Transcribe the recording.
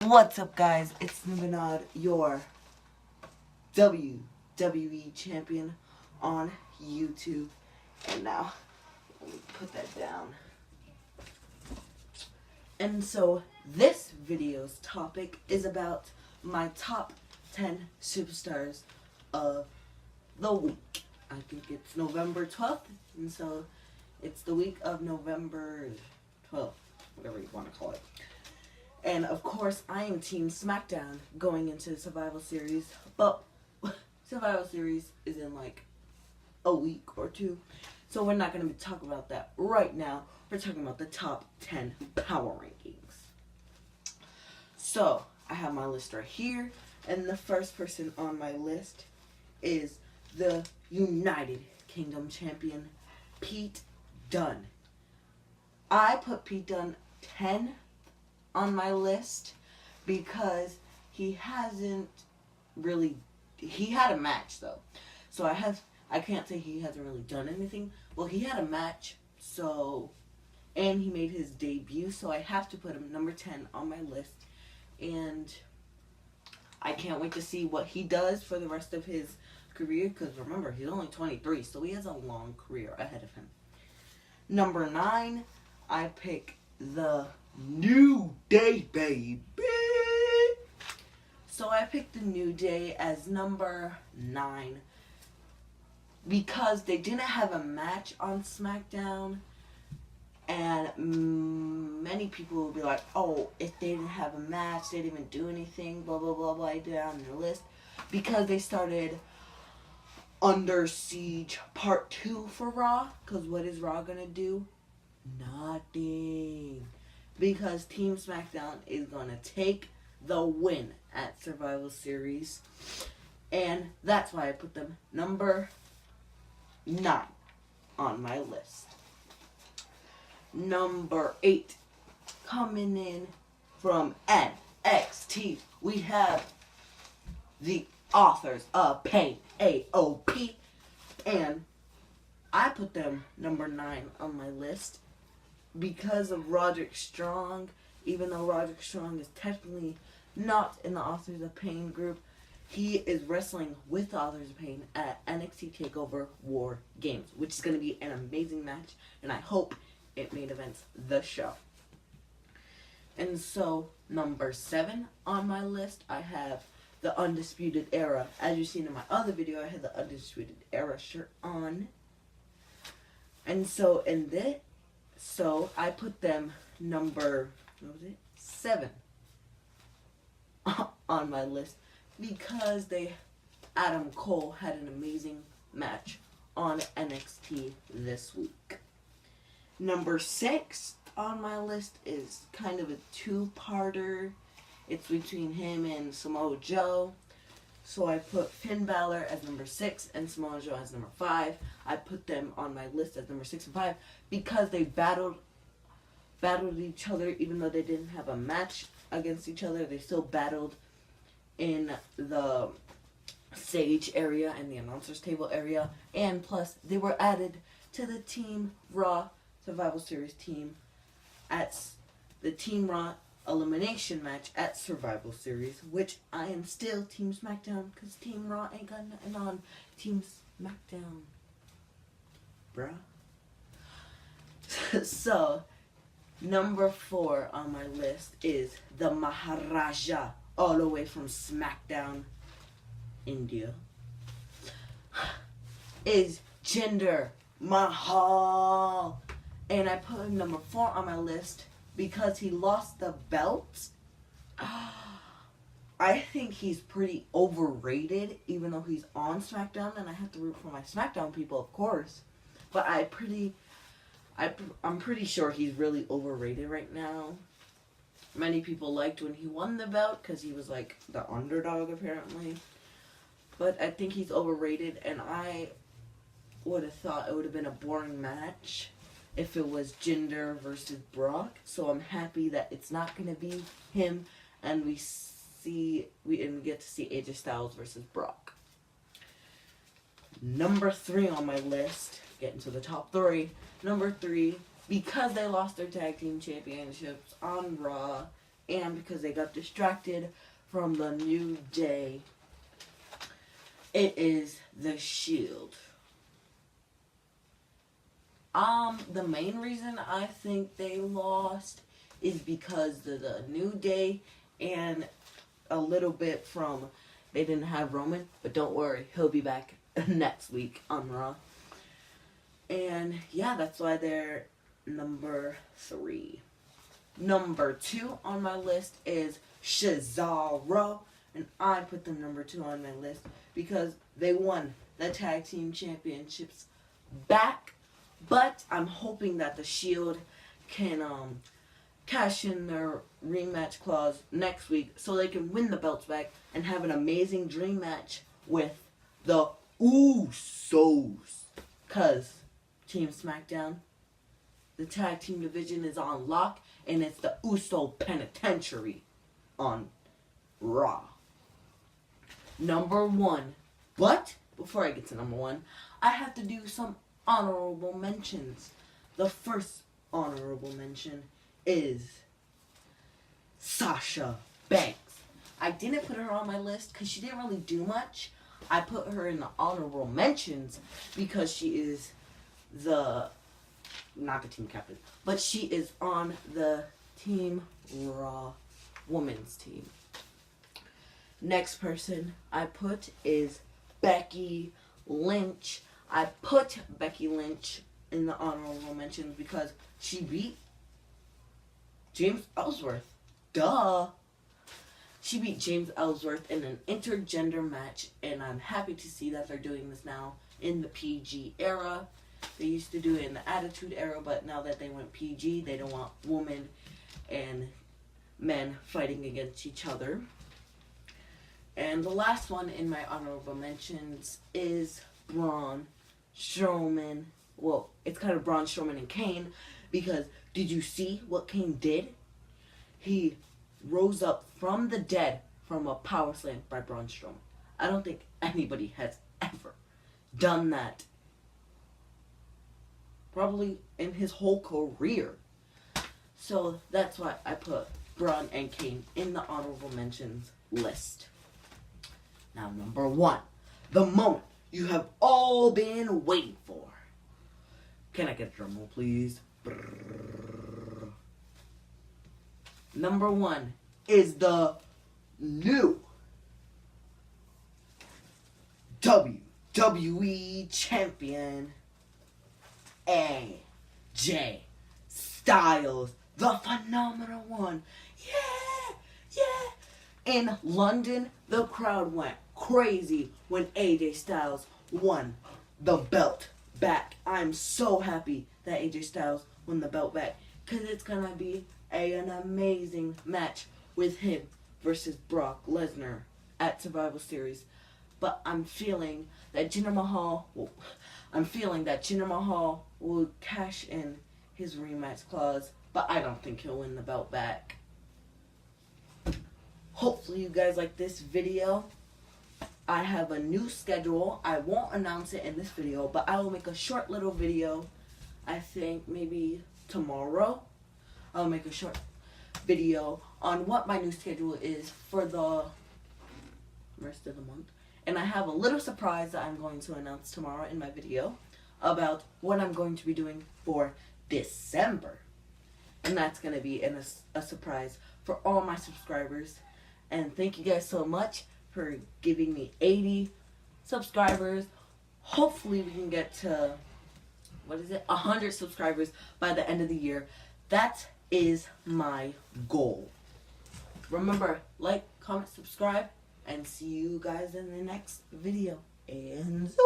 What's up, guys? It's Nubanad, your WWE champion on YouTube. And now, let me put that down. And so, this video's topic is about my top 10 superstars of the week. I think it's November 12th, and so it's the week of November 12th, whatever you want to call it. And of course, I am Team SmackDown going into the Survival Series, but Survival Series is in like a week or two, so we're not going to talk about that right now. We're talking about the top 10 power rankings. So, I have my list right here, and the first person on my list is the United Kingdom champion, Pete Dunne. I put Pete Dunne 10 on my list because he hasn't really, he had a match though. So I can't say he hasn't really done anything. Well, he had a match, so, and he made his debut, so I have to put him number 10 on my list. And I can't wait to see what he does for the rest of his career, because remember, he's only 23, so he has a long career ahead of him. Number 9, I pick the New Day, baby. So I picked the New Day as number 9 because they didn't have a match on SmackDown, and many people will be like, oh, if they didn't have a match, they didn't even do anything, blah, blah, blah, blah, down their list, because they started Under Siege Part 2 for Raw, because what is Raw gonna do? Nothing. Because Team SmackDown is going to take the win at Survival Series. And that's why I put them number 9 on my list. Number 8, coming in from NXT, we have the Authors of Pain, AOP. And I put them number 9 on my list because of Roderick Strong. Even though Roderick Strong is technically not in the Authors of Pain group, he is wrestling with the Authors of Pain at NXT TakeOver War Games, which is going to be an amazing match, and I hope it main events the show. And so, number 7 on my list, I have the Undisputed Era. As you've seen in my other video, I had the Undisputed Era shirt on. And so, so I put them number, 7 on my list because Adam Cole had an amazing match on NXT this week. Number 6 on my list is kind of a two-parter. It's between him and Samoa Joe. So I put Finn Balor as number 6 and Samoa Joe as number 5. I put them on my list as number 6 and 5 because they battled each other. Even though they didn't have a match against each other, they still battled in the stage area and the announcers table area. And plus, they were added to the Team Raw Survival Series team at the Team Raw elimination match at Survival Series, which I am still Team SmackDown because Team Raw ain't got nothing on Team SmackDown, bruh. So, number 4 on my list is the Maharaja, all the way from SmackDown, India, is Jinder Mahal. And I put him number 4 on my list because he lost the belt. I think he's pretty overrated, even though he's on SmackDown, and I have to root for my SmackDown people, of course. But I'm pretty sure he's really overrated right now. Many people liked when he won the belt because he was like the underdog, apparently. But I think he's overrated, and I would have thought it would have been a boring match if it was Jinder versus Brock. So I'm happy that it's not going to be him, and we get to see AJ Styles versus Brock. Number 3 on my list, getting to the top 3. Number 3, because they lost their tag team championships on Raw, and because they got distracted from the New Day. It is the Shield. The main reason I think they lost is because of the New Day and a little bit from they didn't have Roman, but don't worry, he'll be back next week on Raw. And yeah, that's why they're number 3. Number 2 on my list is Cesaro, and I put them number 2 on my list because they won the tag team championships back. But I'm hoping that the Shield can cash in their rematch clause next week so they can win the belts back and have an amazing dream match with the Usos. Because Team SmackDown, the tag team division is on lock, and it's the Uso Penitentiary on Raw. Number 1. But before I get to number 1, I have to do some honorable mentions. The first honorable mention is Sasha Banks. I didn't put her on my list because she didn't really do much. I put her in the honorable mentions because she is not the team captain, but she is on the Team Raw women's team. Next person I put is Becky Lynch. I put Becky Lynch in the honorable mentions because she beat James Ellsworth. Duh! She beat James Ellsworth in an intergender match, and I'm happy to see that they're doing this now in the PG era. They used to do it in the Attitude Era, but now that they went PG, they don't want women and men fighting against each other. And the last one in my honorable mentions is Braun Strowman. Well, it's kind of Braun Strowman and Kane, because did you see what Kane did? He rose up from the dead from a power slam by Braun Strowman. I don't think anybody has ever done that. Probably in his whole career. So that's why I put Braun and Kane in the honorable mentions list. Now, number 1. The moment you have all been waiting for. Can I get a drum roll, please? Brrr. Number 1 is the new WWE Champion, AJ Styles, the phenomenal one. Yeah, yeah. In London, the crowd went crazy when AJ Styles won the belt back. I'm so happy that AJ Styles won the belt back, because it's going to be an amazing match with him versus Brock Lesnar at Survival Series. But I'm feeling that Jinder Mahal will cash in his rematch clause, but I don't think he'll win the belt back. Hopefully you guys like this video. I have a new schedule. I won't announce it in this video, but I will make a short little video. I think maybe tomorrow I'll make a short video on what my new schedule is for the rest of the month. And I have a little surprise that I'm going to announce tomorrow in my video about what I'm going to be doing for December. And that's going to be a surprise for all my subscribers. And thank you guys so much for giving me 80 subscribers. Hopefully we can get to, 100 subscribers by the end of the year. That is my goal. Remember, like, comment, subscribe, and see you guys in the next video. And so